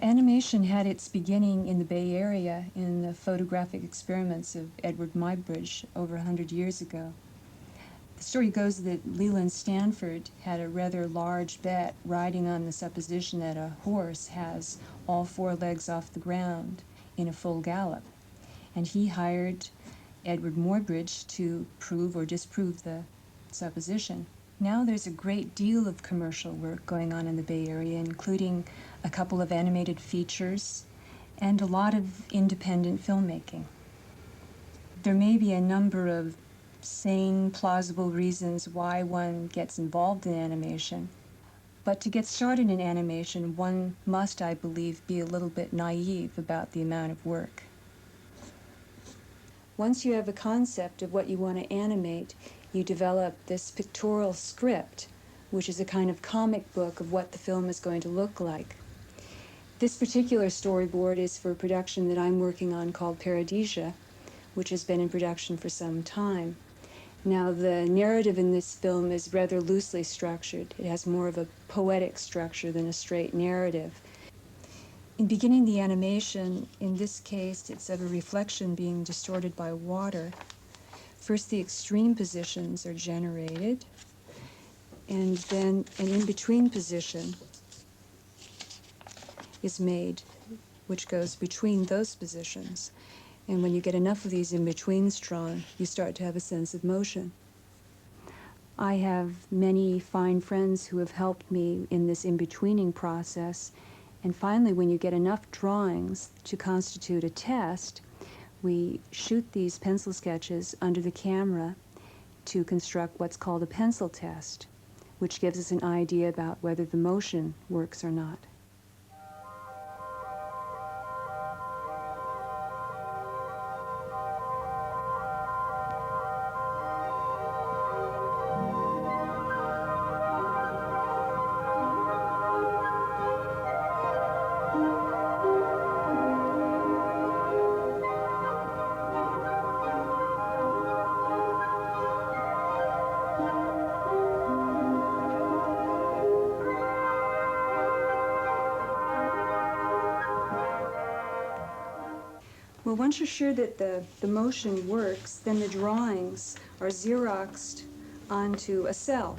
Animation had its beginning in the Bay Area in the photographic experiments of Edward Muybridge over 100 years ago. The story goes that Leland Stanford had a rather large bet riding on the supposition that a horse has all four legs off the ground in a full gallop, and he hired Edward Muybridge to prove or disprove the supposition. Now there's a great deal of commercial work going on in the Bay Area, including a couple of animated features and a lot of independent filmmaking. There may be a number of sane, plausible reasons why one gets involved in animation, but to get started in animation, one must, I believe, be a little bit naive about the amount of work. Once you have a concept of what you want to animate, you develop this pictorial script, which is a kind of comic book of what the film is going to look like. This particular storyboard is for a production that I'm working on called Paradisia, which has been in production for some time. Now, the narrative in this film is rather loosely structured. It has more of a poetic structure than a straight narrative. In beginning the animation, in this case, it's of a reflection being distorted by water. First, the extreme positions are generated, and then an in-between position is made, which goes between those positions. And when you get enough of these in-betweens drawn, you start to have a sense of motion. I have many fine friends who have helped me in this in-betweening process, and finally, when you get enough drawings to constitute a test, we shoot these pencil sketches under the camera to construct what's called a pencil test, which gives us an idea about whether the motion works or not. Well, once you're sure that the motion works, then the drawings are Xeroxed onto a cell.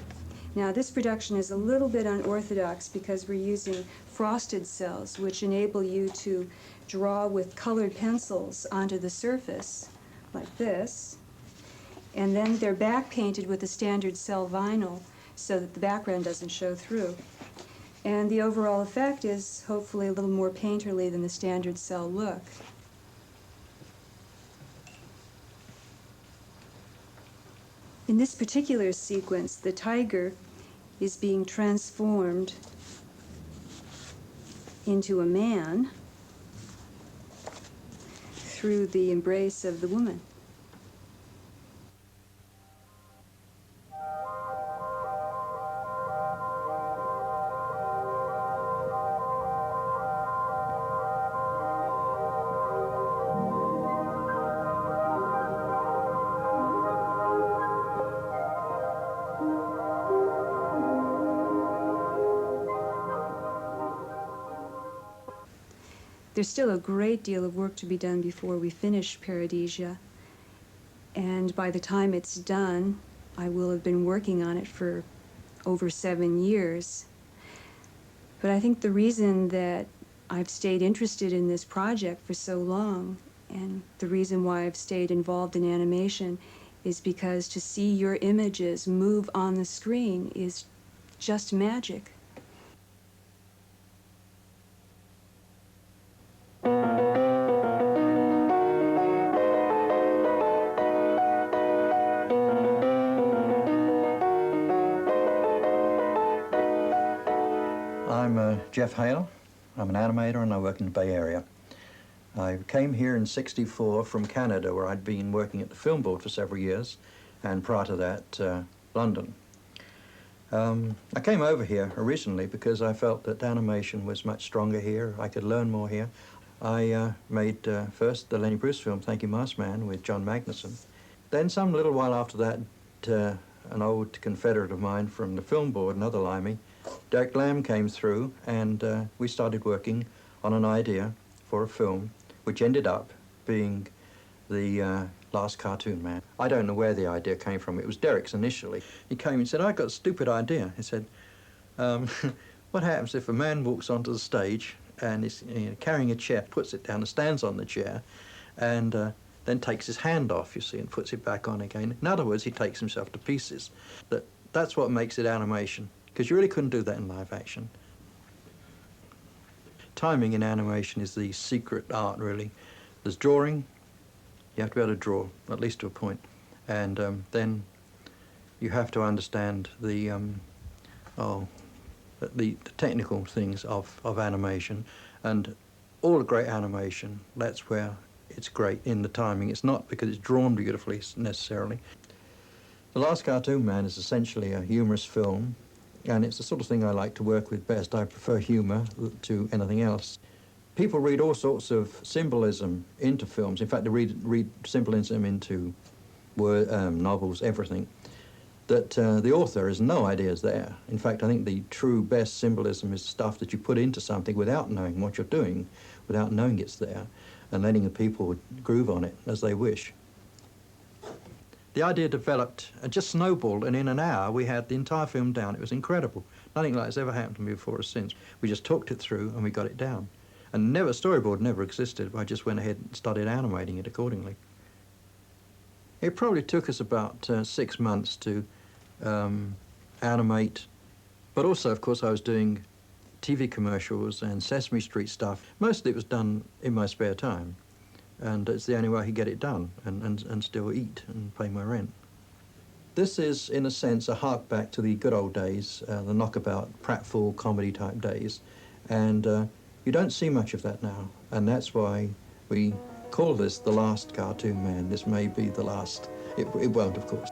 Now, this production is a little bit unorthodox because we're using frosted cells, which enable you to draw with colored pencils onto the surface, like this, and then they're back painted with a standard cell vinyl so that the background doesn't show through. And the overall effect is hopefully a little more painterly than the standard cell look. In this particular sequence, the tiger is being transformed into a man through the embrace of the woman. There's still a great deal of work to be done before we finish Paradisia, and by the time it's done, I will have been working on it for over 7 years. But I think the reason that I've stayed interested in this project for so long, and the reason why I've stayed involved in animation, is because to see your images move on the screen is just magic. I'm Jeff Hale. I'm an animator and I work in the Bay Area. I came here in '64 from Canada, where I'd been working at the Film Board for several years, and prior to that, London. I came over here originally because I felt that animation was much stronger here. I could learn more here. I made first the Lenny Bruce film, Thank You Marsman, with John Magnuson. Then some little while after that, an old confederate of mine from the Film Board, another Limey, Derek Lamb, came through, and we started working on an idea for a film which ended up being the Last Cartoon Man. I don't know where the idea came from. It was Derek's initially. He came and said, "I got a stupid idea." He said, what happens if a man walks onto the stage and is carrying a chair, puts it down and stands on the chair, and then takes his hand off, you see, and puts it back on again. In other words, he takes himself to pieces. That's what makes it animation, because you really couldn't do that in live action. Timing in animation is the secret art, really. There's drawing. You have to be able to draw, at least to a point. And then you have to understand the technical things of animation. And all the great animation, that's where it's great, in the timing. It's not because it's drawn beautifully, necessarily. The Last Cartoon Man is essentially a humorous film, and it's the sort of thing I like to work with best. I prefer humor to anything else. People read all sorts of symbolism into films. In fact, they read symbolism into novels, everything, that the author has no idea is there. In fact, I think the true best symbolism is stuff that you put into something without knowing what you're doing, without knowing it's there, and letting the people groove on it as they wish. The idea developed and just snowballed, and in an hour we had the entire film down. It was incredible. Nothing like it's ever happened to me before or since. We just talked it through and we got it down. And storyboard never existed. I just went ahead and started animating it accordingly. It probably took us about 6 months to animate, but also, of course, I was doing TV commercials and Sesame Street stuff. Most of it was done in my spare time, and it's the only way I could get it done and still eat and pay my rent. This is, in a sense, a hark back to the good old days, the knockabout, pratfall comedy type days, and you don't see much of that now, and that's why we call this the Last Cartoon Man. This may be the last. It won't, of course.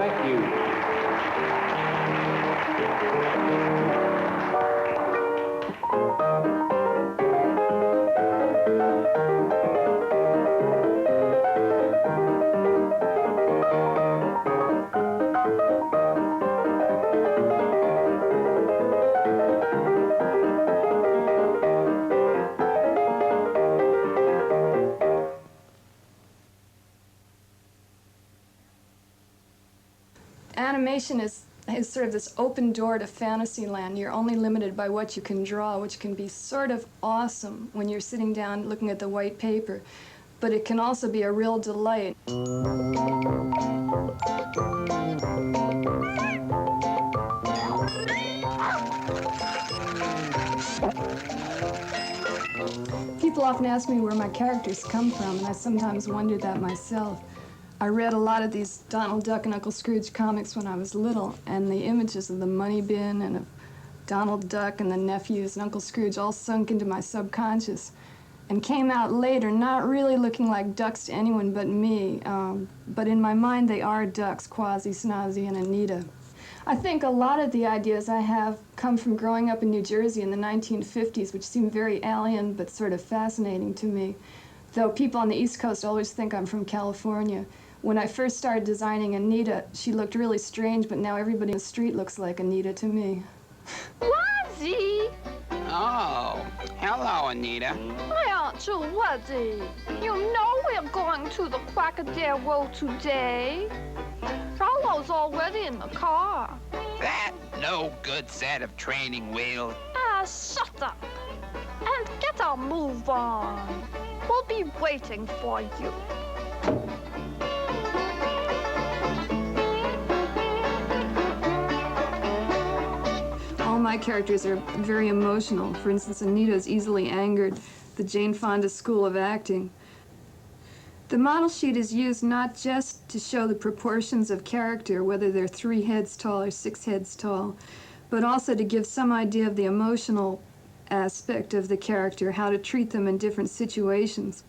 Thank you. Animation is sort of this open door to fantasy land. You're only limited by what you can draw, which can be sort of awesome when you're sitting down looking at the white paper, but it can also be a real delight. People often ask me where my characters come from, and I sometimes wonder that myself. I read a lot of these Donald Duck and Uncle Scrooge comics when I was little, and the images of the money bin and of Donald Duck and the nephews and Uncle Scrooge all sunk into my subconscious and came out later not really looking like ducks to anyone but me, but in my mind they are ducks, Quasi, Snazzy, and Anita. I think a lot of the ideas I have come from growing up in New Jersey in the 1950s, which seem very alien but sort of fascinating to me, though people on the East Coast always think I'm from California. When I first started designing Anita, she looked really strange, but now everybody in the street looks like Anita to me. Wazzy! Oh, hello, Anita. Why aren't you ready? You know we're going to the Quackadero today. Frollo's already in the car. That no good set of training wheels. Ah, shut up. And get our move on. We'll be waiting for you. All my characters are very emotional. For instance, Anita is easily angered, the Jane Fonda school of acting. The model sheet is used not just to show the proportions of character, whether they're 3 heads tall or 6 heads tall, but also to give some idea of the emotional aspect of the character, how to treat them in different situations.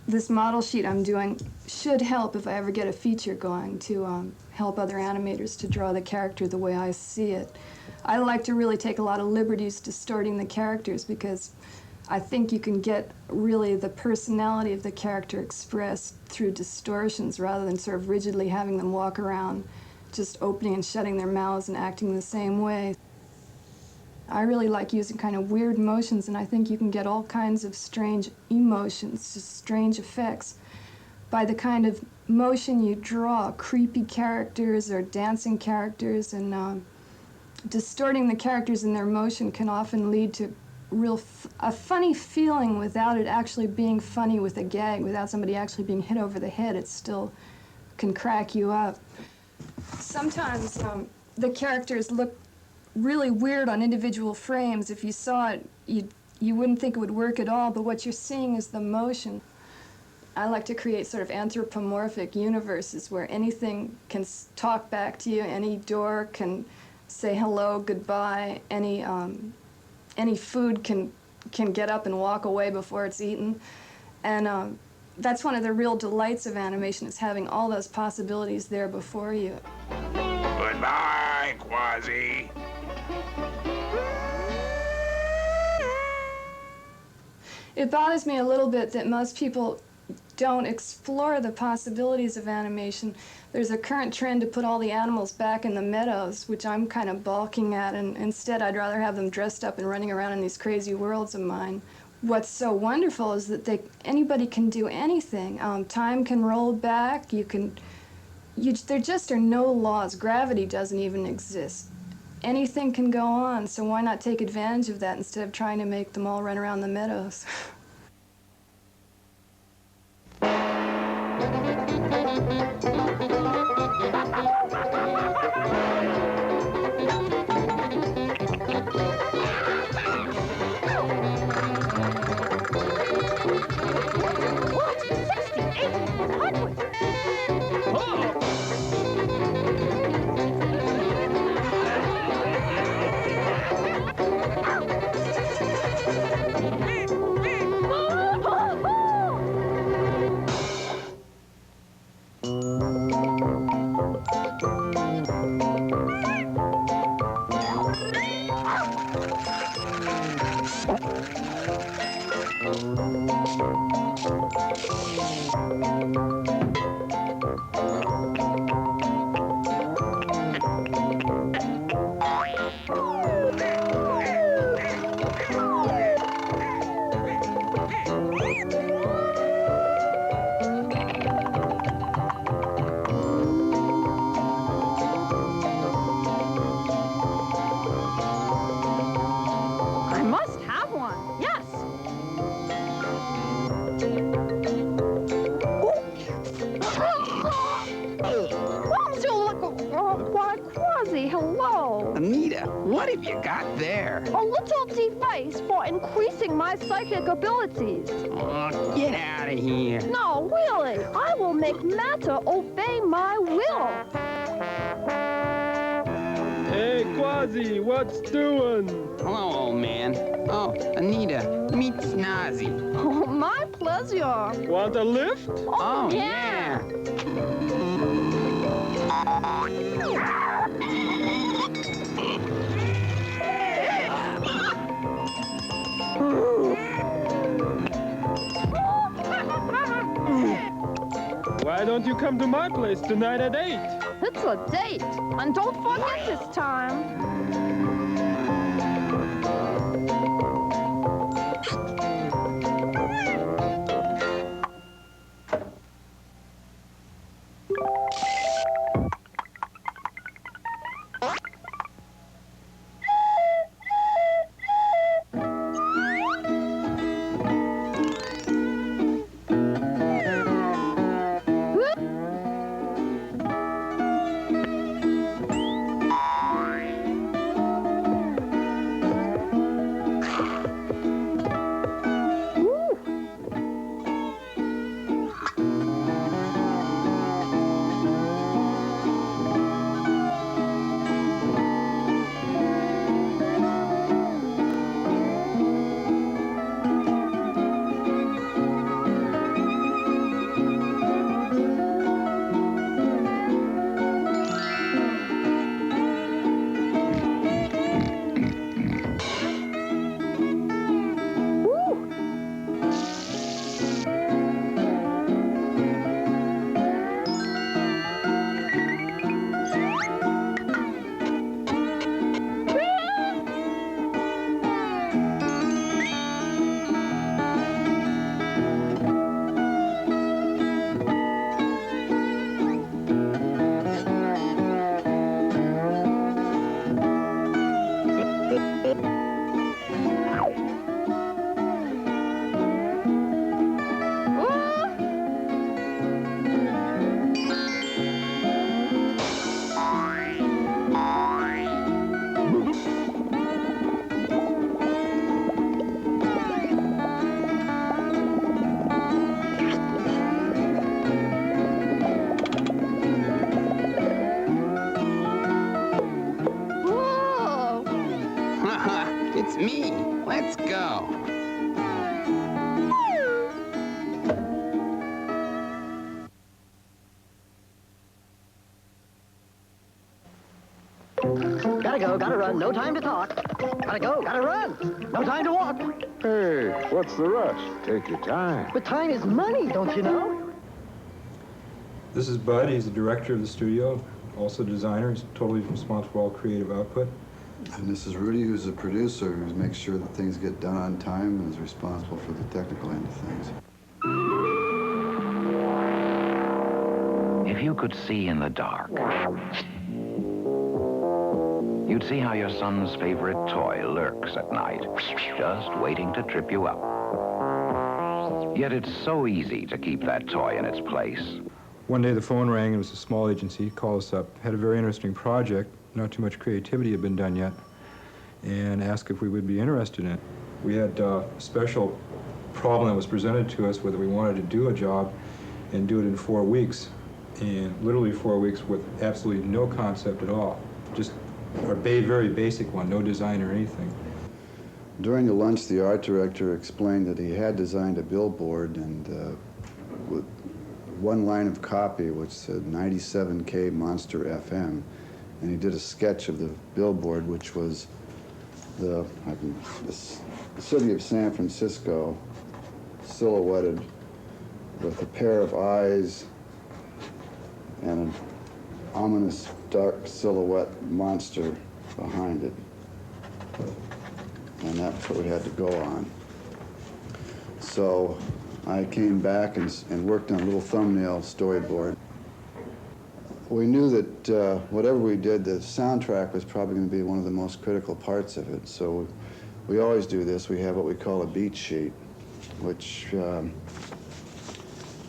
This model sheet I'm doing should help if I ever get a feature going to help other animators to draw the character the way I see it. I like to really take a lot of liberties distorting the characters because I think you can get really the personality of the character expressed through distortions rather than sort of rigidly having them walk around just opening and shutting their mouths and acting the same way. I really like using kind of weird motions, and I think you can get all kinds of strange emotions, just strange effects, by the kind of motion you draw, creepy characters or dancing characters, and distorting the characters in their motion can often lead to a funny feeling without it actually being funny with a gag, without somebody actually being hit over the head. It still can crack you up. Sometimes the characters look really weird on individual frames. If you saw it, you wouldn't think it would work at all, but what you're seeing is the motion. I like to create sort of anthropomorphic universes where anything can talk back to you, any door can say hello, goodbye, any food can get up and walk away before it's eaten. And that's one of the real delights of animation, is having all those possibilities there before you. Goodbye, Quasi. It bothers me a little bit that most people don't explore the possibilities of animation. There's a current trend to put all the animals back in the meadows, which I'm kind of balking at, and instead I'd rather have them dressed up and running around in these crazy worlds of mine. What's so wonderful is that anybody can do anything. Time can roll back, there just are no laws. Gravity doesn't even exist. Anything can go on, so why not take advantage of that instead of trying to make them all run around the meadows? I must have one. Yes. Why, Quasi, hello. Anita, what have you got there? A little device for increasing my psychic abilities. Oh, get out of here. No, really. I will make matter obey my will. Hey, Quasi, what's doing? Hello, old man. Oh, Anita, meet Snazzy. Oh, my pleasure. Want a lift? Oh, yeah. Why don't you come to my place tonight at 8? It's a date. And don't forget this time. It's me. Let's go. Gotta go, gotta run, no time to talk. Gotta go, gotta run, no time to walk. Hey, what's the rush? Take your time. But time is money, don't you know? This is Bud. He's the director of the studio, also designer. He's totally responsible for all creative output. And this is Rudy, who's a producer, who makes sure that things get done on time and is responsible for the technical end of things. If you could see in the dark, you'd see how your son's favorite toy lurks at night, just waiting to trip you up. Yet it's so easy to keep that toy in its place. One day the phone rang. It was a small agency. Called us up. Had a very interesting project. Not too much creativity had been done yet, and asked if we would be interested in it. We had a special problem that was presented to us, whether we wanted to do a job and do it in 4 weeks, and literally 4 weeks with absolutely no concept at all. Just a very basic one, no design or anything. During the lunch, the art director explained that he had designed a billboard and with one line of copy which said 97K Monster FM, and he did a sketch of the billboard, which was the city of San Francisco silhouetted with a pair of eyes and an ominous dark silhouette monster behind it. And that's what we had to go on. So I came back and worked on a little thumbnail storyboard. We knew that whatever we did, the soundtrack was probably going to be one of the most critical parts of it. So we always do this. We have what we call a beat sheet, which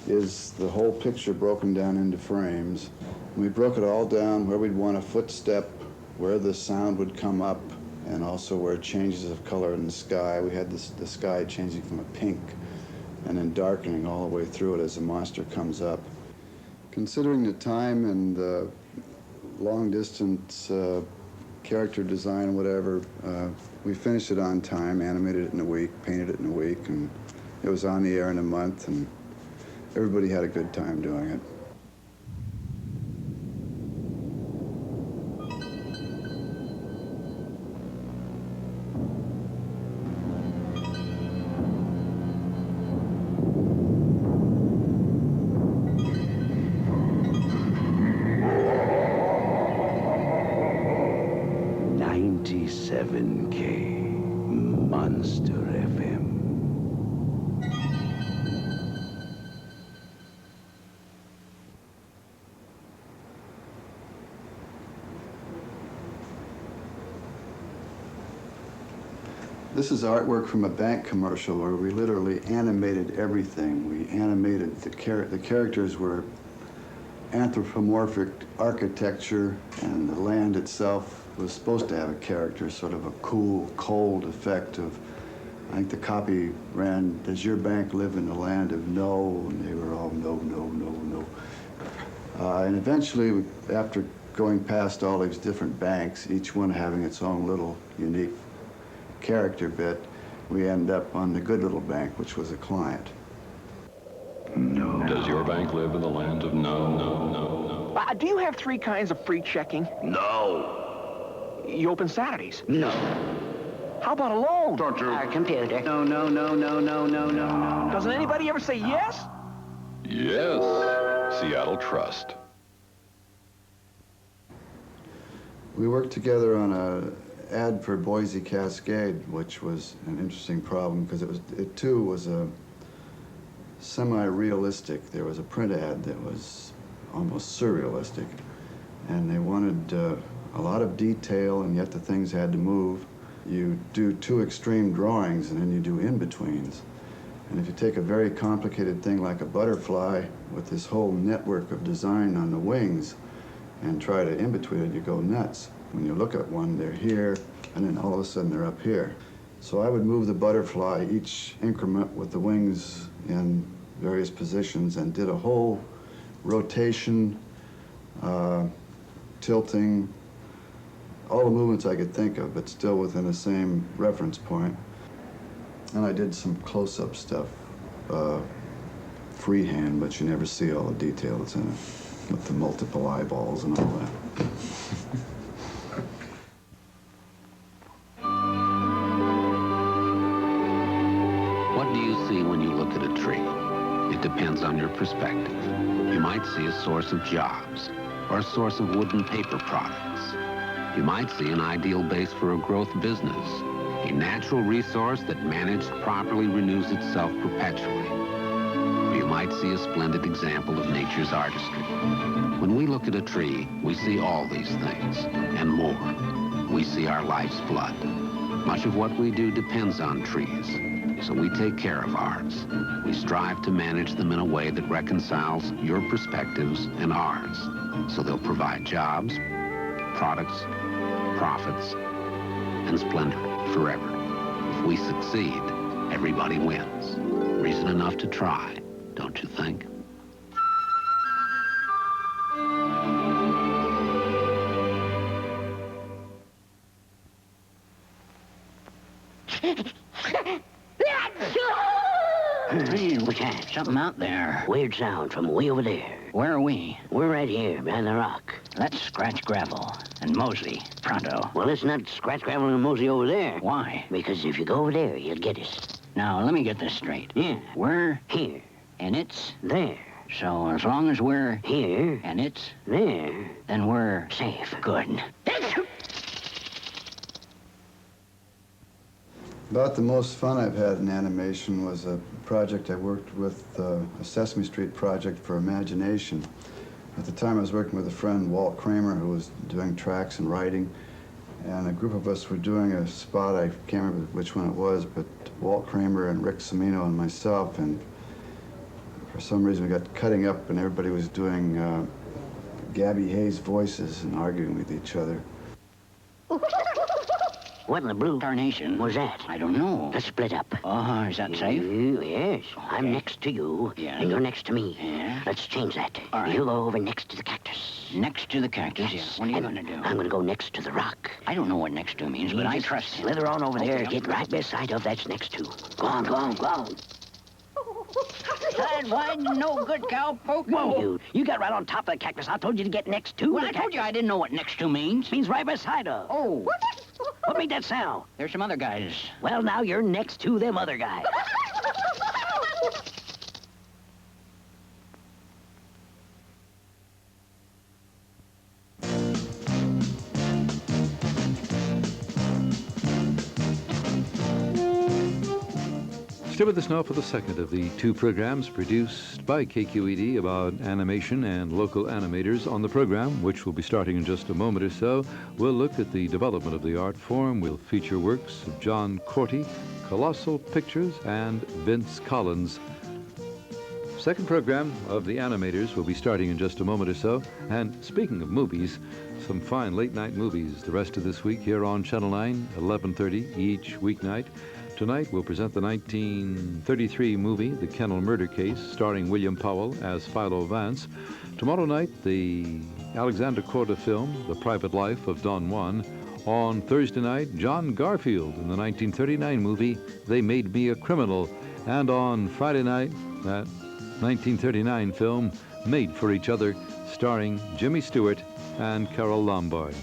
is the whole picture broken down into frames. We broke it all down where we'd want a footstep, where the sound would come up, and also where changes of color in the sky. We had the sky changing from a pink and then darkening all the way through it as the monster comes up. Considering the time and the long-distance character design, whatever, we finished it on time, animated it in a week, painted it in a week, and it was on the air in a month, and everybody had a good time doing it. This is artwork from a bank commercial where we literally animated everything. We animated the characters were anthropomorphic architecture, and the land itself was supposed to have a character, sort of a cool, cold effect of, I think the copy ran, "Does your bank live in the land of no?" And they were all no, no, no, no. And eventually, after going past all these different banks, each one having its own little unique character bit, we end up on the good little bank, which was a client. No. Does your bank live in the land of no, no, no, no? Do you have 3 kinds of free checking? No. You open Saturdays? No. How about a loan? Don't you? Our computer. No, no, no, no, no, no, no, no. Doesn't anybody ever say yes? Yes. Seattle Trust. We worked together on a ad for Boise Cascade, which was an interesting problem because it too was a semi-realistic. There was a print ad that was almost surrealistic, and they wanted a lot of detail, and yet the things had to move. You do 2 extreme drawings, and then you do in-betweens. And if you take a very complicated thing like a butterfly with this whole network of design on the wings and try to in-between it, you go nuts. When you look at one, they're here, and then all of a sudden they're up here. So I would move the butterfly each increment with the wings in various positions and did a whole rotation, tilting, all the movements I could think of, but still within the same reference point. And I did some close-up stuff, freehand, but you never see all the detail that's in it, with the multiple eyeballs and all that. What do you see when you look at a tree? It depends on your perspective. You might see a source of jobs or a source of wood and paper products. You might see an ideal base for a growth business, a natural resource that managed properly renews itself perpetually. Or you might see a splendid example of nature's artistry. When we look at a tree, we see all these things and more. We see our life's blood. Much of what we do depends on trees, so we take care of ours. We strive to manage them in a way that reconciles your perspectives and ours, so they'll provide jobs, products, profits, and splendor forever. If we succeed, everybody wins. Reason enough to try, don't you think? Hey, what's that? Something out there. Weird sound from way over there. Where are we? We're right here, behind the rock. Let's scratch gravel and mosey, pronto. Well, let's not scratch gravel and mosey over there. Why? Because if you go over there, you'll get us. Now, let me get this straight. Yeah. We're here. and it's there. So as long as we're here, and it's there, then we're safe. Good. About the most fun I've had in animation was a project I worked with, a Sesame Street project for imagination. At the time I was working with a friend, Walt Kramer, who was doing tracks and writing, and a group of us were doing a spot, I can't remember which one it was, but Walt Kramer and Rick Cimino and myself, and for some reason we got cutting up and everybody was doing Gabby Hayes voices and arguing with each other. What in the blue tarnation was that? I don't know. Let's split up. Oh, is that safe? Yes. Okay. I'm next to you, and you're next to me. Yeah. Let's change that. All right. You go over next to the cactus. Next to the cactus? Yes. Yeah. What are you going to do? I'm going to go next to the rock. I don't know what next to means, but I trust you. Slither on over there. Get right beside of that's next to. Go on, go on, go on. Side wide, no good cowpoke. Whoa, you got right on top of the cactus. I told you to get next to. Well, I told you I didn't know what next to means. Means right beside of. Oh. What made that sound? There's some other guys. Well, now you're next to them other guys. Stay with us now for the second of the two programs produced by KQED about animation and local animators. On the program, which will be starting in just a moment or so, we'll look at the development of the art form. We'll feature works of John Korty, Colossal Pictures, and Vince Collins. Second program of the animators will be starting in just a moment or so. And speaking of movies, some fine late-night movies the rest of this week here on Channel 9, 11:30 each weeknight. Tonight, we'll present the 1933 movie, The Kennel Murder Case, starring William Powell as Philo Vance. Tomorrow night, the Alexander Korda film, The Private Life of Don Juan. On Thursday night, John Garfield in the 1939 movie, They Made Me a Criminal. And on Friday night, that 1939 film, Made for Each Other, starring Jimmy Stewart and Carole Lombard.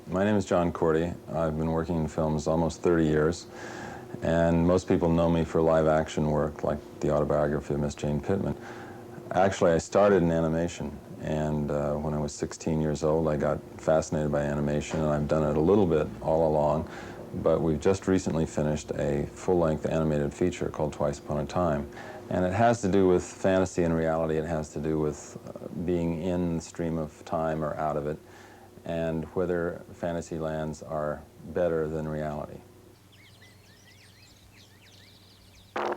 My name is John Korty. I've been working in films almost 30 years, and most people know me for live-action work, like the autobiography of Miss Jane Pittman. Actually, I started in animation, and when I was 16 years old, I got fascinated by animation, and I've done it a little bit all along, but we've just recently finished a full-length animated feature called Twice Upon a Time. And it has to do with fantasy and reality. It has to do with being in the stream of time or out of it, and whether fantasy lands are better than reality.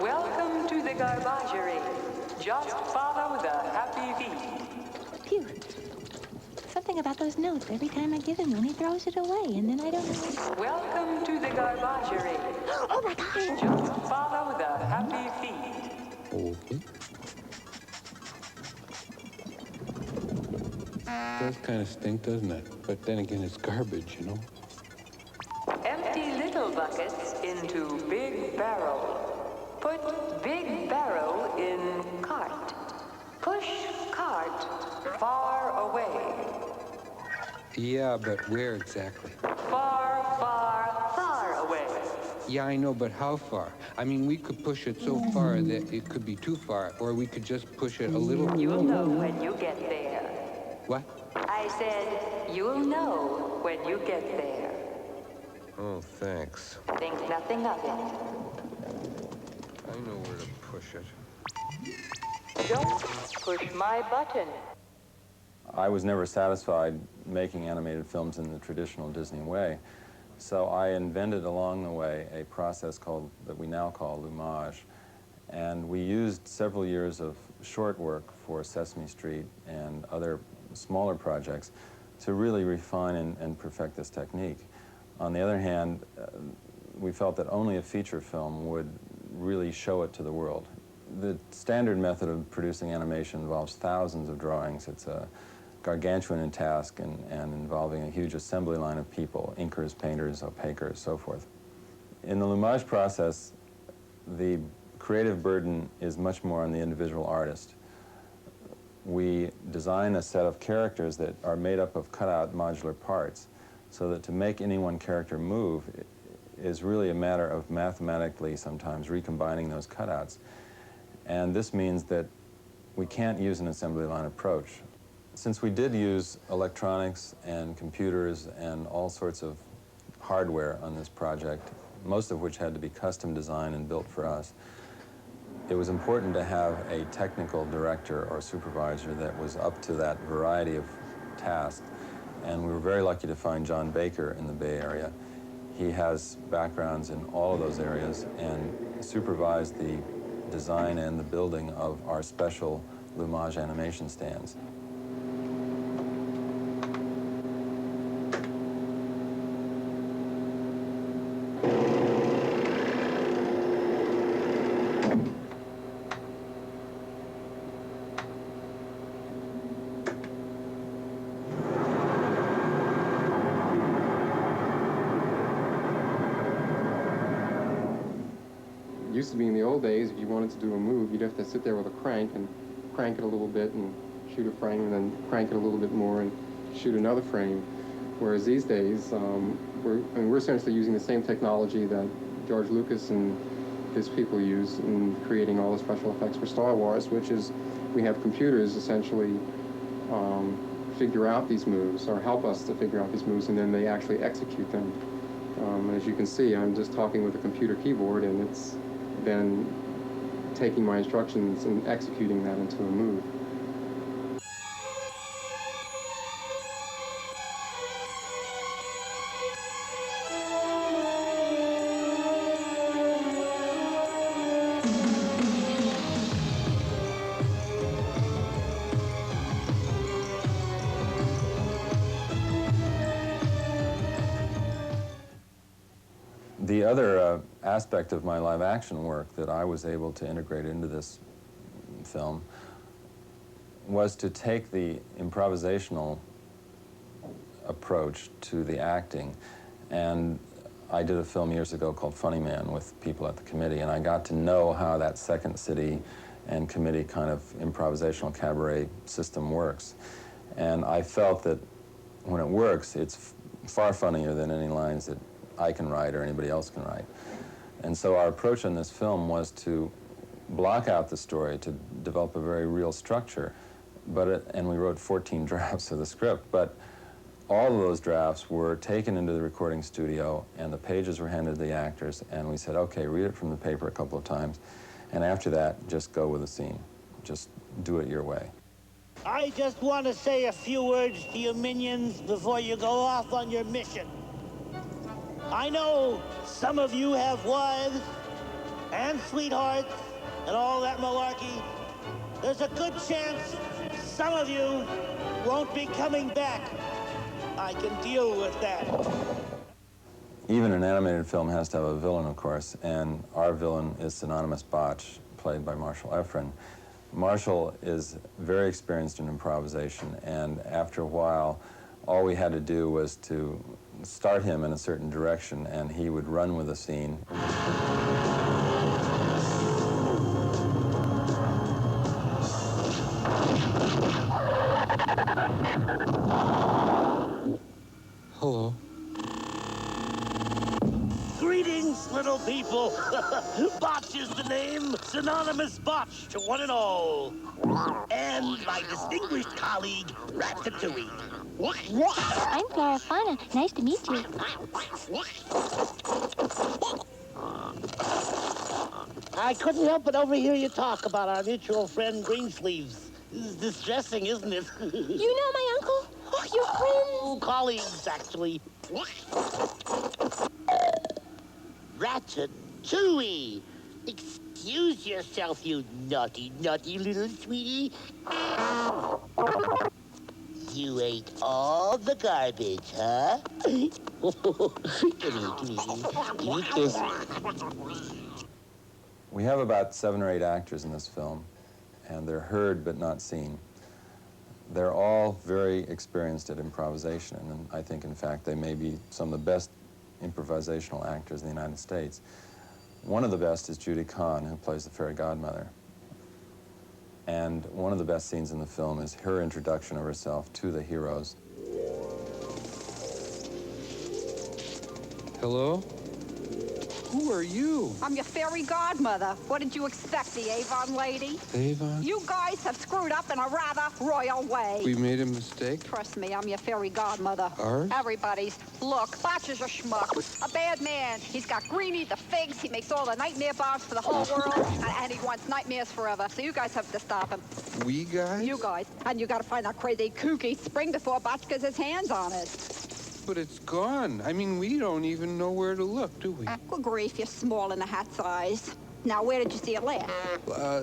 Welcome to the garbagerie. Just follow the happy feet. Phew. Something about those notes. Every time I give him one, he throws it away, and then I don't know. Welcome to the garbagerie. Oh my gosh! Just follow the happy feet. Okay. Does kind of stink, doesn't it? But then again, it's garbage, you know? Empty little buckets into big barrel. Put big barrel in cart. Push cart far away. Yeah, but where exactly? Far, far, far away. Yeah, I know, but how far? I mean, we could push it so far that it could be too far, or we could just push it a little. You'll know when you get there. What? I I said, you'll know when you get there. Oh, thanks. Think nothing of it. I know where to push it. Don't push my button. I was never satisfied making animated films in the traditional Disney way, so I invented along the way a process that we now call Lumaj. And we used several years of short work for Sesame Street and other smaller projects to really refine and perfect this technique. On the other hand, we felt that only a feature film would really show it to the world. The standard method of producing animation involves thousands of drawings. It's a gargantuan task and involving a huge assembly line of people, inkers, painters, opakers, so forth. In the Lumaj process, the creative burden is much more on the individual artist. We design a set of characters that are made up of cut-out modular parts, so that to make any one character move is really a matter of mathematically sometimes recombining those cutouts. And this means that we can't use an assembly line approach. Since we did use electronics and computers and all sorts of hardware on this project, most of which had to be custom designed and built for us, it was important to have a technical director or supervisor that was up to that variety of tasks. And we were very lucky to find John Baker in the Bay Area. He has backgrounds in all of those areas and supervised the design and the building of our special Lumaj animation stands. Used to be in the old days, if you wanted to do a move, you'd have to sit there with a crank and crank it a little bit and shoot a frame, and then crank it a little bit more and shoot another frame. Whereas these days, we're essentially using the same technology that George Lucas and his people use in creating all the special effects for Star Wars, which is we have computers essentially figure out these moves, or help us to figure out these moves, and then they actually execute them. As you can see, I'm just talking with a computer keyboard, and it's then taking my instructions and executing that into a move. The other aspect of my live action work that I was able to integrate into this film was to take the improvisational approach to the acting. And I did a film years ago called Funny Man with people at the committee, and I got to know how that Second City and committee kind of improvisational cabaret system works. And I felt that when it works, it's far funnier than any lines that I can write or anybody else can write. And so our approach on this film was to block out the story, to develop a very real structure, and we wrote 14 drafts of the script, but all of those drafts were taken into the recording studio and the pages were handed to the actors, and we said, okay, read it from the paper a couple of times, and after that, just go with the scene. Just do it your way. I just want to say a few words to you minions before you go off on your mission. I know some of you have wives and sweethearts and all that malarkey. There's a good chance some of you won't be coming back. I can deal with that. Even an animated film has to have a villain, of course, and our villain is Synonymous Botch, played by Marshall Efron. Marshall is very experienced in improvisation, and after a while, all we had to do was to start him in a certain direction, and he would run with the scene. Hello. Greetings, little people. Botch is the name, synonymous Botch to one and all. And my distinguished colleague, Ratatouille. I'm Florafana. Nice to meet you. I couldn't help but overhear you talk about our mutual friend Greensleeves. This is distressing, isn't it? You know my uncle? Oh, you're friends. Oh, colleagues, actually. Ratatouille! Excuse yourself, you naughty, naughty little sweetie. You ate all the garbage, huh? Give me a kiss. We have about 7 or 8 actors in this film, and they're heard but not seen. They're all very experienced at improvisation, and I think, in fact, they may be some of the best improvisational actors in the United States. One of the best is Judy Kahn, who plays the fairy godmother. And one of the best scenes in the film is her introduction of herself to the heroes. Hello? Who are you? I'm your fairy godmother. What did you expect, the Avon lady? Avon? You guys have screwed up in a rather royal way. We made a mistake? Trust me, I'm your fairy godmother. Ours? Everybody's. Look, Botch is a schmuck, a bad man. He's got Greenie, the figs. He makes all the nightmare bombs for the whole world, and he wants nightmares forever. So you guys have to stop him. We guys? You guys. And you gotta find that crazy kooky spring before Botch gets his hands on it. But it's gone. I mean, we don't even know where to look, do we? Good grief, you're small in the hat size. Now, where did you see it last?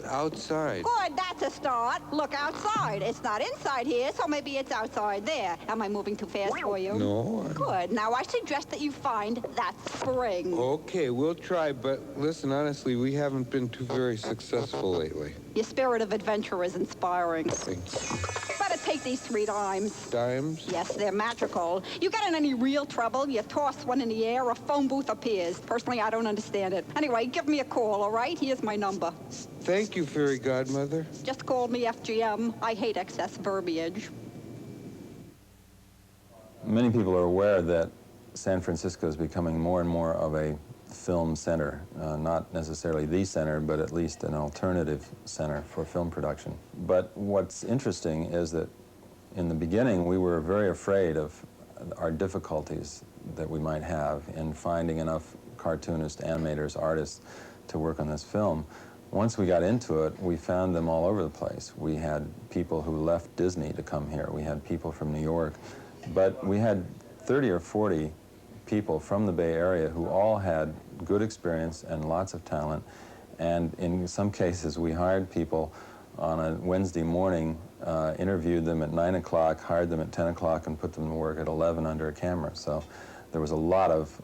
Outside. Good, that's a start. Look outside. It's not inside here, so maybe it's outside there. Am I moving too fast for you? No. Good. Now, I suggest that you find that spring. Okay, we'll try, but listen, honestly, we haven't been too very successful lately. Your spirit of adventure is inspiring. Thanks. Better take these 3 dimes. Dimes? Yes, they're magical. You get in any real trouble, you toss one in the air, a phone booth appears. Personally, I don't understand it. Anyway, give me a call, all right? Here's my number. Thank you, fairy godmother. Just call me FGM. I hate excess verbiage. Many people are aware that San Francisco is becoming more and more of a film center, not necessarily the center, but at least an alternative center for film production. But what's interesting is that in the beginning, we were very afraid of our difficulties that we might have in finding enough cartoonists, animators, artists to work on this film. Once we got into it, we found them all over the place. We had people who left Disney to come here. We had people from New York. But we had 30 or 40 people from the Bay Area who all had good experience and lots of talent. And in some cases, we hired people on a Wednesday morning, interviewed them at 9 o'clock, hired them at 10 o'clock, and put them to work at 11 under a camera. So there was a lot of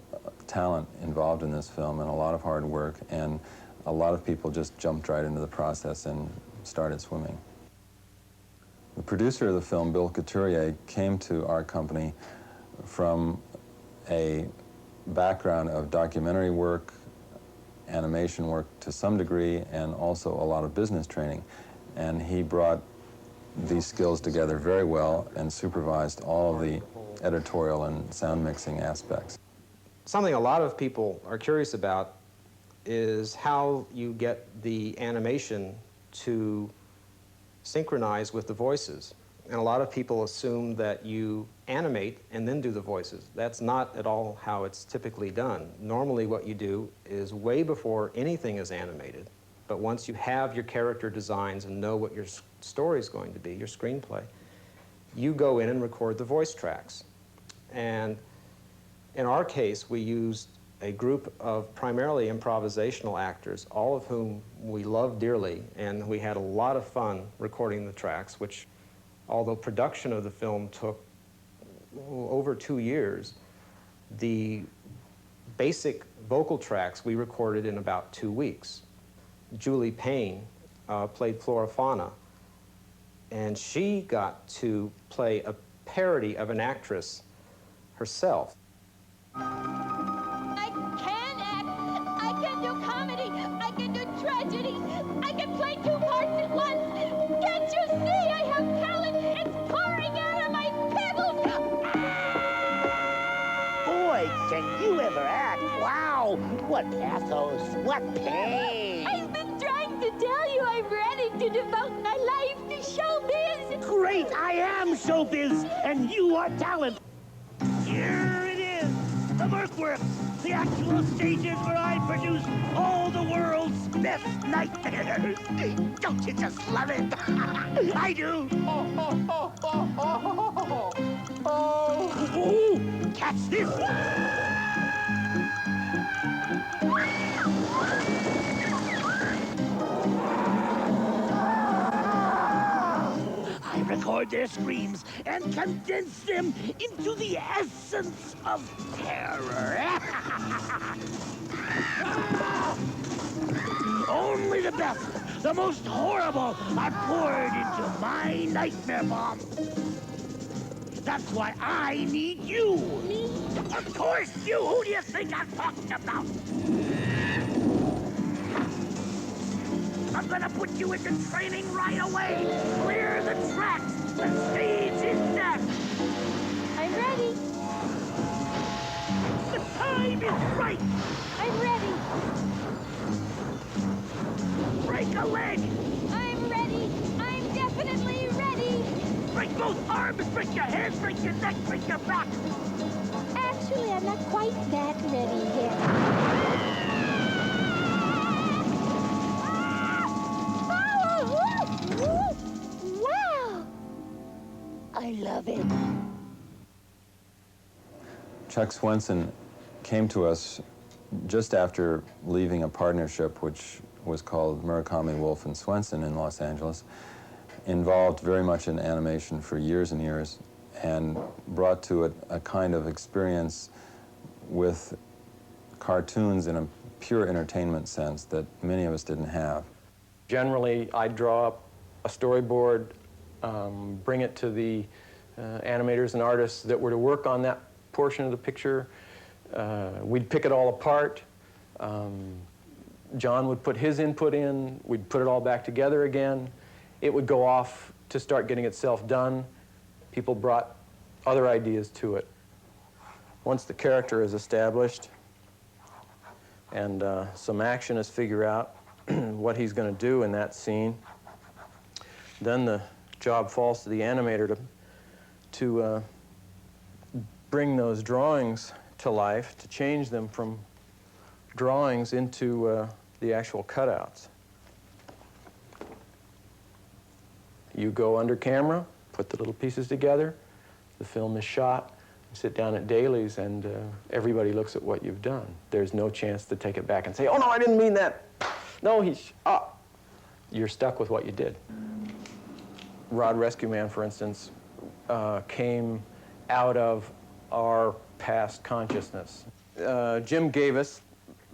talent involved in this film and a lot of hard work, and a lot of people just jumped right into the process and started swimming. The producer of the film, Bill Couturier, came to our company from a background of documentary work, animation work to some degree, and also a lot of business training. And he brought these skills together very well and supervised all of the editorial and sound mixing aspects. Something a lot of people are curious about is how you get the animation to synchronize with the voices. And a lot of people assume that you animate and then do the voices. That's not at all how it's typically done. Normally what you do is way before anything is animated, but once you have your character designs and know what your story is going to be, your screenplay, you go in and record the voice tracks. And in our case, we used a group of primarily improvisational actors, all of whom we love dearly, and we had a lot of fun recording the tracks, which, although production of the film took over 2 years, the basic vocal tracks we recorded in about 2 weeks. Julie Payne played Florafana, and she got to play a parody of an actress herself. I can act. I can do comedy. I can do tragedy. I can play 2 parts at once. Can't you see I have talent? It's pouring out of my pebbles. Boy, can you ever act. Wow, what pathos, what pain. I've been trying to tell you I'm ready to devote my life to showbiz. great. I am showbiz, and you are talent. Here it is, the Merkworks, the actual stages where I produce all the world's best nightmares. Don't you just love it? I do. Oh, catch this. I record their screams and condense them into the essence of terror. Only the best, the most horrible are poured into my nightmare bomb. That's why I need you. Me? Of course you. Who do you think I'm talking about? I'm gonna put you into training right away. Clear the tracks. The stage is set. I'm ready. The time is right. I'm ready. Break a leg. I'm ready. I'm definitely ready. Break both arms. Break your head. Break your neck. Break your back. Actually, I'm not quite that ready yet. Wow! I love it. Chuck Swenson came to us just after leaving a partnership which was called Murakami, Wolf, and Swenson in Los Angeles, involved very much in animation for years and years, and brought to it a kind of experience with cartoons in a pure entertainment sense that many of us didn't have. Generally, I'd draw up a storyboard, bring it to the animators and artists that were to work on that portion of the picture. We'd pick it all apart. John would put his input in. We'd put it all back together again. It would go off to start getting itself done. People brought other ideas to it. Once the character is established and some action is figured out what he's going to do in that scene, then the job falls to the animator to bring those drawings to life, to change them from drawings into the actual cutouts. You go under camera, put the little pieces together, the film is shot, you sit down at dailies, and everybody looks at what you've done. There's no chance to take it back and say, oh no, I didn't mean that. No, you're stuck with what you did. Rod Rescue Man, for instance, came out of our past consciousness. Jim gave us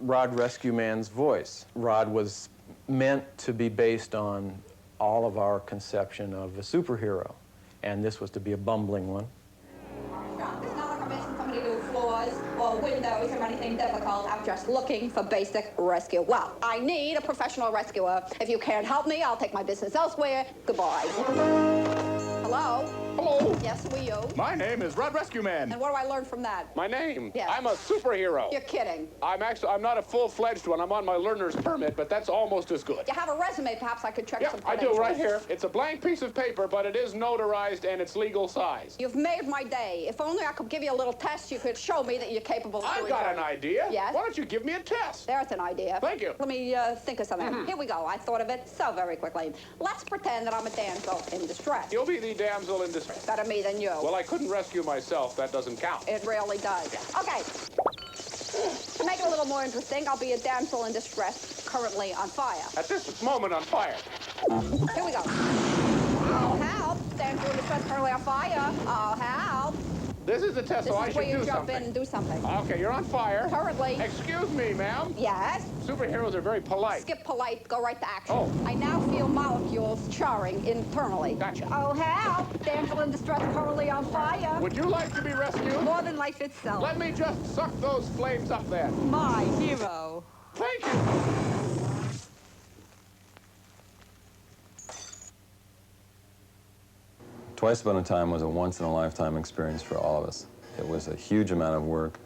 Rod Rescue Man's voice. Rod was meant to be based on all of our conception of a superhero, and this was to be a bumbling one. It's not like I'm asking somebody to do floors or windows or anything difficult. I'm just looking for basic rescue. Well, I need a professional rescuer. If you can't help me, I'll take my business elsewhere. Goodbye. Hello? Hello. Yes, who are you? My name is Rod Rescue Man. And what do I learn from that? My name? Yes. I'm a superhero. You're kidding. I'm not a full-fledged one. I'm on my learner's permit, but that's almost as good. You have a resume, perhaps I could check some I do, credentials. right here. It's a blank piece of paper, but it is notarized and it's legal size. You've made my day. If only I could give you a little test, you could show me that you're capable of doing I've got it. an idea. Yes? Why don't you give me a test? There's an idea. Thank you. Let me think of something. Here we go. I thought of it so very quickly. Let's pretend that I'm a damsel in distress. You'll be the damsel in distress. Better me than you. Well, I couldn't rescue myself. That doesn't count. It really does. Okay. To make it a little more interesting, I'll be a damsel in distress, currently on fire. At this moment on fire. Here we go. Oh, help. Damsel in distress, currently on fire. Oh, help. This is the test, so I should do something. This is where you jump in and do something. Okay, you're on fire. Currently. Excuse me, ma'am. Yes? Superheroes are very polite. Skip polite, go right to action. Oh. I now feel molecules charring internally. Gotcha. Oh, help. Damsel in distress, currently on fire. Would you like to be rescued? More than life itself. Let me just suck those flames up there. My hero. Thank you. Twice Upon a Time was a once-in-a-lifetime experience for all of us. It was a huge amount of work.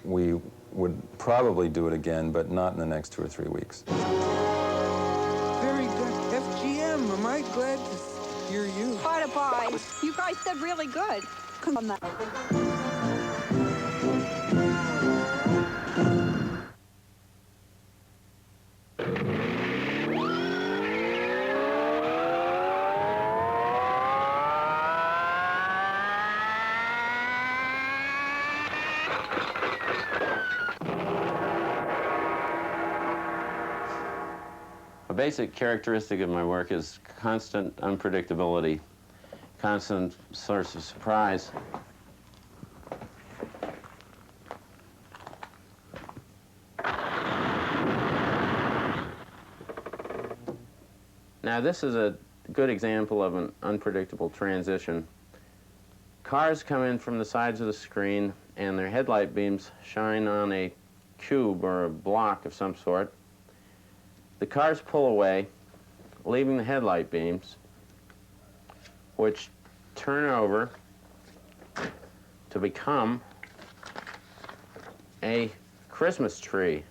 We would probably do it again, but not in the next 2 or 3 weeks. Very good. FGM, am I glad to... You're you. Bye. You guys did really good. Come on now. A basic characteristic of my work is constant unpredictability, constant source of surprise. Now, this is a good example of an unpredictable transition. Cars come in from the sides of the screen, and their headlight beams shine on a cube or a block of some sort. The cars pull away, leaving the headlight beams, which turn over to become a Christmas tree.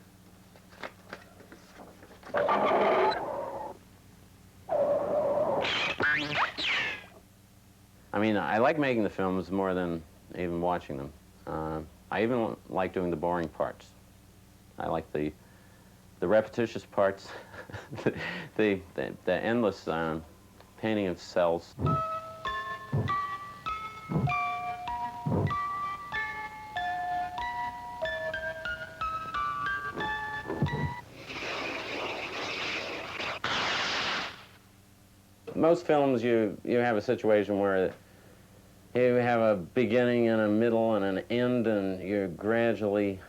I mean, I like making the films more than even watching them. I even like doing the boring parts. I like the repetitious parts, the endless painting of cells. Most films, you have a situation where you have a beginning and a middle and an end, and you gradually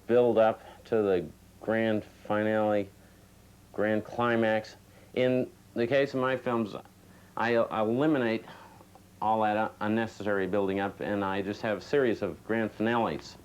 build up to the grand finale, grand climax. In the case of my films, I eliminate all that unnecessary building up, and I just have a series of grand finales.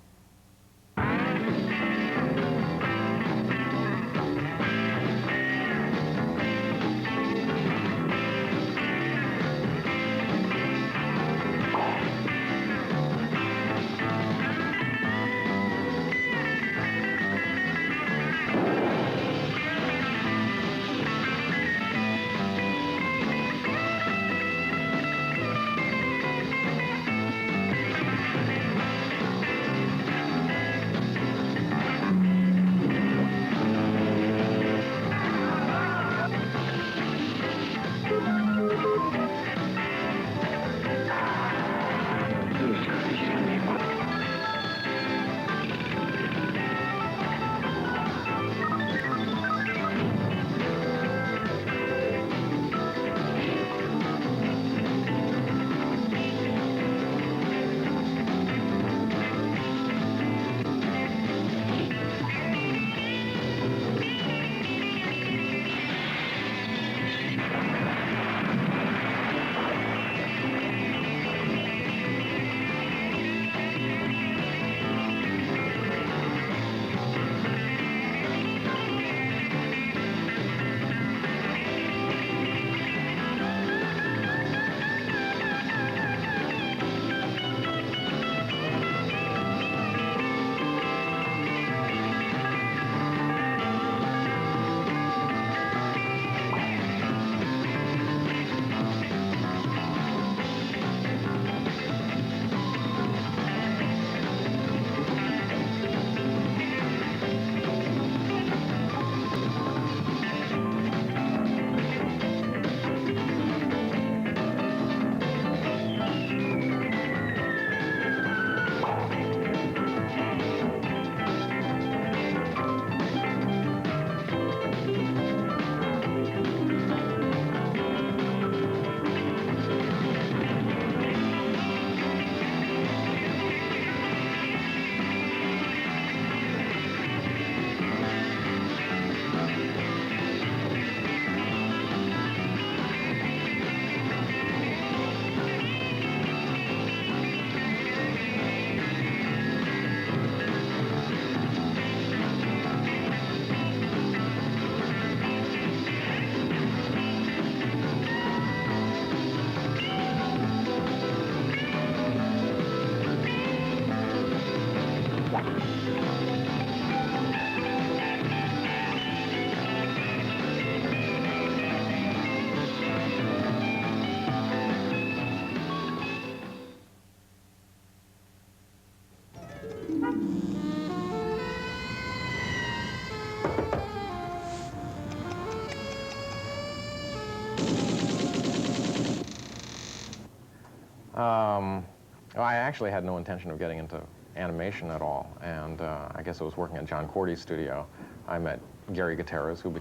Well, I actually had no intention of getting into animation at all, and I guess I was working at John Korty's studio. I met Gary Gutierrez, who we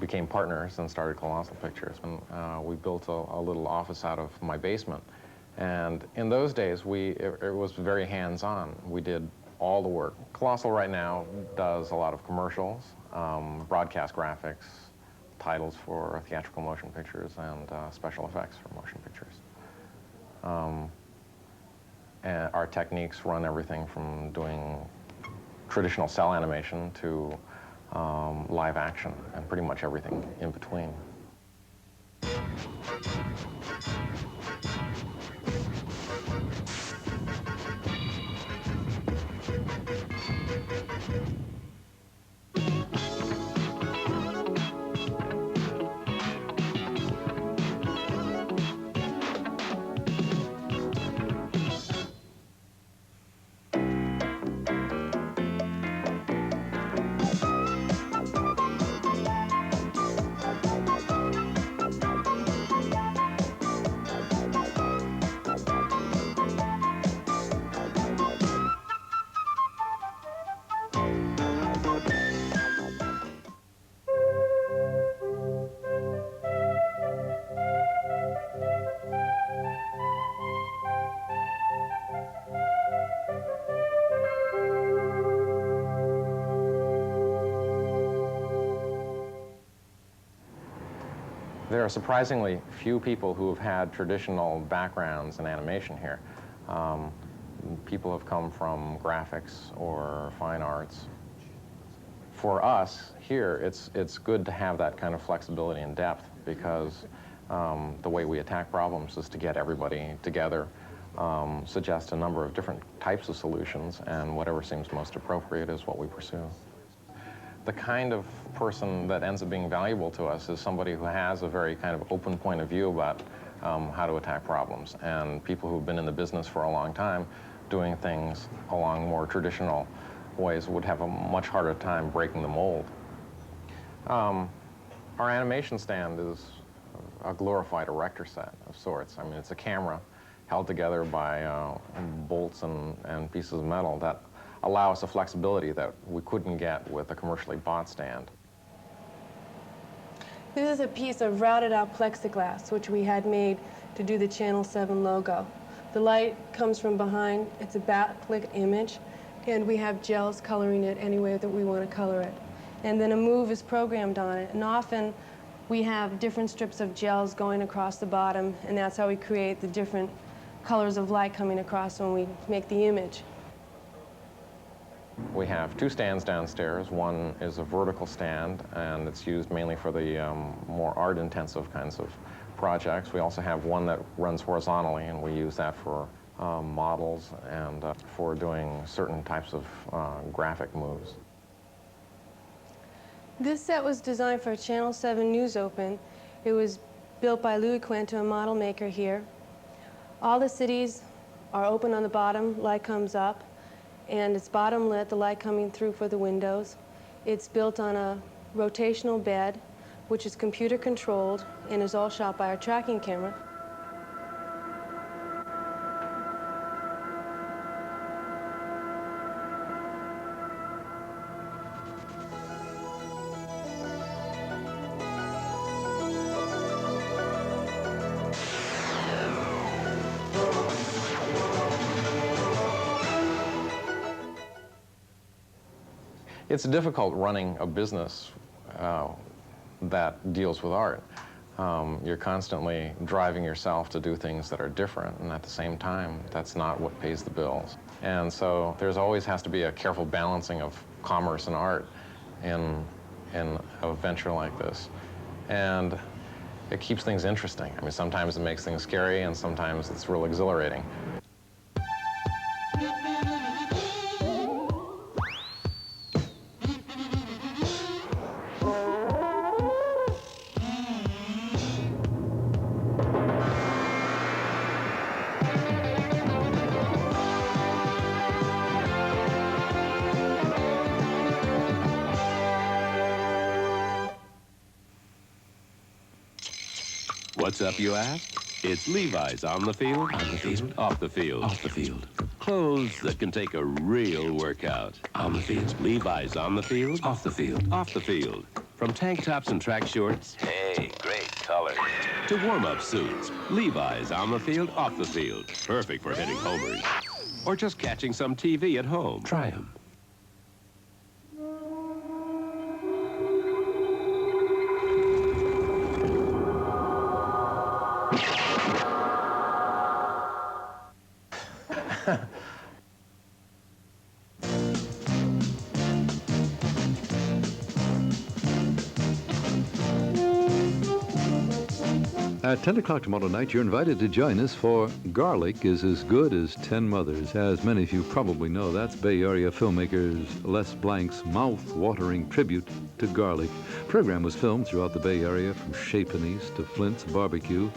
became partners and started Colossal Pictures. And we built a little office out of my basement. And in those days, it was very hands-on. We did all the work. Colossal right now does a lot of commercials, broadcast graphics, titles for theatrical motion pictures, and special effects for motion pictures. And our techniques run everything from doing traditional cell animation to live action, and pretty much everything in between. There are surprisingly few people who have had traditional backgrounds in animation here. People have come from graphics or fine arts. For us here, it's good to have that kind of flexibility and depth, because the way we attack problems is to get everybody together, suggest a number of different types of solutions, and whatever seems most appropriate is what we pursue. The kind of person that ends up being valuable to us is somebody who has a very kind of open point of view about how to attack problems. And people who've been in the business for a long time doing things along more traditional ways would have a much harder time breaking the mold. Our animation stand is a glorified erector set of sorts. I mean, it's a camera held together by bolts and pieces of metal that allow us a flexibility that we couldn't get with a commercially bought stand. This is a piece of routed out plexiglass, which we had made to do the Channel 7 logo. The light comes from behind. It's a backlit image, and we have gels coloring it any way that we want to color it. And then a move is programmed on it, and often we have different strips of gels going across the bottom, and that's how we create the different colors of light coming across when we make the image. We have two stands downstairs. One is a vertical stand, and it's used mainly for the more art-intensive kinds of projects. We also have one that runs horizontally, and we use that for models and for doing certain types of graphic moves. This set was designed for a Channel 7 News Open. It was built by Louis Quinto, a model maker here. All the cities are open on the bottom, light comes up, and it's bottom lit, the light coming through for the windows. It's built on a rotational bed, which is computer controlled and is all shot by our tracking camera. It's difficult running a business that deals with art. You're constantly driving yourself to do things that are different, and at the same time, that's not what pays the bills. And so there's always has to be a careful balancing of commerce and art in a venture like this. And it keeps things interesting. I mean, sometimes it makes things scary, and sometimes it's real exhilarating. What's up, you ask? It's Levi's on the field, off the field. Off the field. Clothes that can take a real workout. On the field. Levi's on the field, off the field. Off the field. From tank tops and track shorts, hey, great color, to warm-up suits. Levi's on the field, off the field. Perfect for hitting homers. Or just catching some TV at home. Try them. At 10 o'clock tomorrow night, you're invited to join us for Garlic is as Good as 10 Mothers. As many of you probably know, that's Bay Area filmmakers Les Blank's mouth-watering tribute to garlic. The program was filmed throughout the Bay Area, from Chez Panisse to Flint's Barbecue.